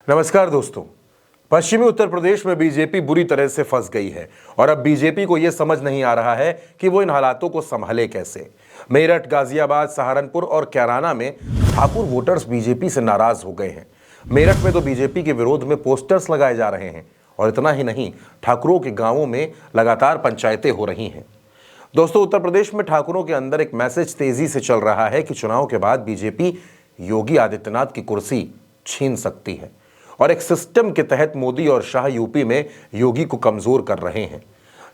नमस्कार दोस्तों। पश्चिमी उत्तर प्रदेश में बीजेपी बुरी तरह से फंस गई है और अब बीजेपी को यह समझ नहीं आ रहा है कि वो इन हालातों को संभाले कैसे। मेरठ, गाजियाबाद, सहारनपुर और कैराना में ठाकुर वोटर्स बीजेपी से नाराज हो गए हैं। मेरठ में तो बीजेपी के विरोध में पोस्टर्स लगाए जा रहे हैं और इतना ही नहीं, ठाकुरों के गांवों में लगातार पंचायतें हो रही हैं। दोस्तों, उत्तर प्रदेश में ठाकुरों के अंदर एक मैसेज तेजी से चल रहा है कि चुनाव के बाद बीजेपी योगी आदित्यनाथ की कुर्सी छीन सकती है और एक सिस्टम के तहत मोदी और शाह यूपी में योगी को कमजोर कर रहे हैं।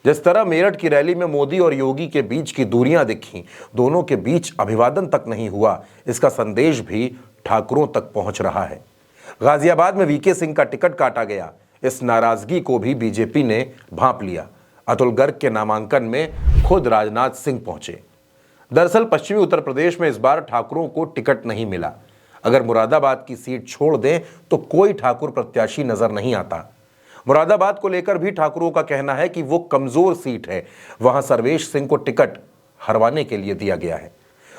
जिस तरह मेरठ की रैली में मोदी और योगी के बीच की दूरियां दिखी, दोनों के बीच अभिवादन तक नहीं हुआ, इसका संदेश भी ठाकुरों तक पहुंच रहा है। गाजियाबाद में वीके सिंह का टिकट काटा गया, इस नाराजगी को भी बीजेपी ने भांप लिया। अतुल गर्ग के नामांकन में खुद राजनाथ सिंह पहुंचे। दरअसल पश्चिमी उत्तर प्रदेश में इस बार ठाकुरों को टिकट नहीं मिला। अगर मुरादाबाद की सीट छोड़ दें तो कोई ठाकुर प्रत्याशी नजर नहीं आता। मुरादाबाद को लेकर भी ठाकुरों का कहना है कि वो कमजोर सीट है, वहां सर्वेश सिंह को टिकट हरवाने के लिए दिया गया है।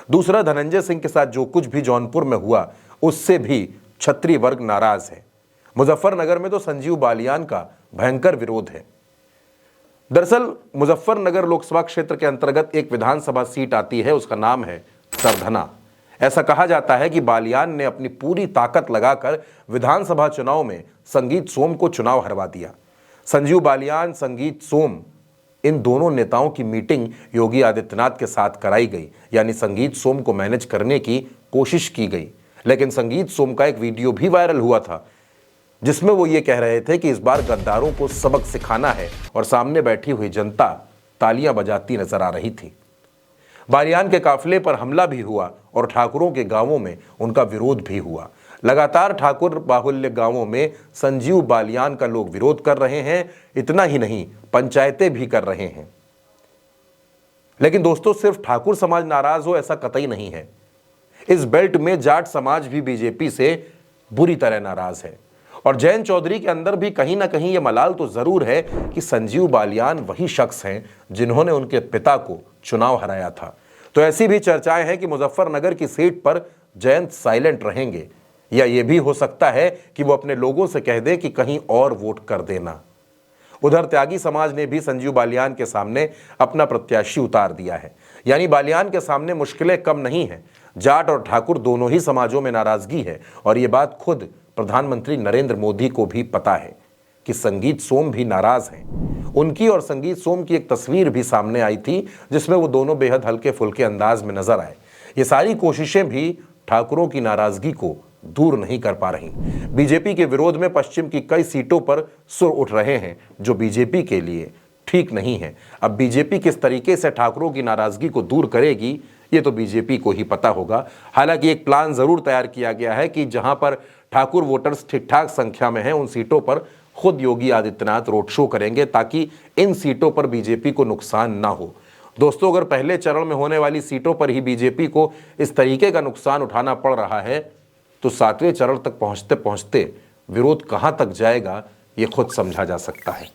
दूसरा, धनंजय सिंह के साथ जो कुछ भी जौनपुर में हुआ उससे भी क्षत्रिय वर्ग नाराज है। मुजफ्फरनगर में तो संजीव बालियान का भयंकर विरोध है। दरअसल मुजफ्फरनगर लोकसभा क्षेत्र के अंतर्गत एक विधानसभा सीट आती है, उसका नाम है सरधना। ऐसा कहा जाता है कि बालियान ने अपनी पूरी ताकत लगाकर विधानसभा चुनाव में संगीत सोम को चुनाव हरवा दिया। संजीव बालियान, संगीत सोम, इन दोनों नेताओं की मीटिंग योगी आदित्यनाथ के साथ कराई गई, यानी संगीत सोम को मैनेज करने की कोशिश की गई। लेकिन संगीत सोम का एक वीडियो भी वायरल हुआ था जिसमें वो ये कह रहे थे कि इस बार गद्दारों को सबक सिखाना है और सामने बैठी हुई जनता तालियां बजाती नजर आ रही थी। बालियान के काफिले पर हमला भी हुआ और ठाकुरों के गांवों में उनका विरोध भी हुआ। लगातार ठाकुर बाहुल्य गांवों में संजीव बालियान का लोग विरोध कर रहे हैं। इतना ही नहीं, पंचायतें भी कर रहे हैं। लेकिन दोस्तों, सिर्फ ठाकुर समाज नाराज हो ऐसा कतई नहीं है। इस बेल्ट में जाट समाज भी बीजेपी से बुरी तरह नाराज है और जैन चौधरी के अंदर भी कहीं ना कहीं यह मलाल तो जरूर है कि संजीव बालियान वही शख्स हैं जिन्होंने उनके पिता को चुनाव हराया था। तो ऐसी भी चर्चाएं हैं कि मुजफ्फरनगर की सीट पर जयंत साइलेंट रहेंगे, या यह भी हो सकता है कि वो अपने लोगों से कह दे कि कहीं और वोट कर देना। उधर त्यागी समाज ने भी संजीव बालियान के सामने अपना प्रत्याशी उतार दिया है, यानी बालियान के सामने मुश्किलें कम नहीं है। जाट और ठाकुर दोनों ही समाजों में नाराजगी है और ये बात खुद प्रधानमंत्री नरेंद्र मोदी को भी पता है कि संगीत सोम भी नाराज हैं। उनकी और संगीत सोम की एक तस्वीर भी सामने आई थी जिसमें वो दोनों बेहद हल्के फुल्के अंदाज में नजर आए। ये सारी कोशिशें भी ठाकुरों की नाराजगी को दूर नहीं कर पा रही। बीजेपी के विरोध में पश्चिम की कई सीटों पर सुर उठ रहे हैं जो बीजेपी के लिए ठीक नहीं है। अब बीजेपी किस तरीके से ठाकुरों की नाराजगी को दूर करेगी ये तो बीजेपी को ही पता होगा। हालांकि एक प्लान जरूर तैयार किया गया है कि जहां पर ठाकुर वोटर्स ठीक ठाक संख्या में हैं, उन सीटों पर खुद योगी आदित्यनाथ रोड शो करेंगे ताकि इन सीटों पर बीजेपी को नुकसान ना हो। दोस्तों, अगर पहले चरण में होने वाली सीटों पर ही बीजेपी को इस तरीके का नुकसान उठाना पड़ रहा है तो 7वें चरण तक पहुंचते पहुंचते विरोध कहां तक जाएगा ये खुद समझा जा सकता है।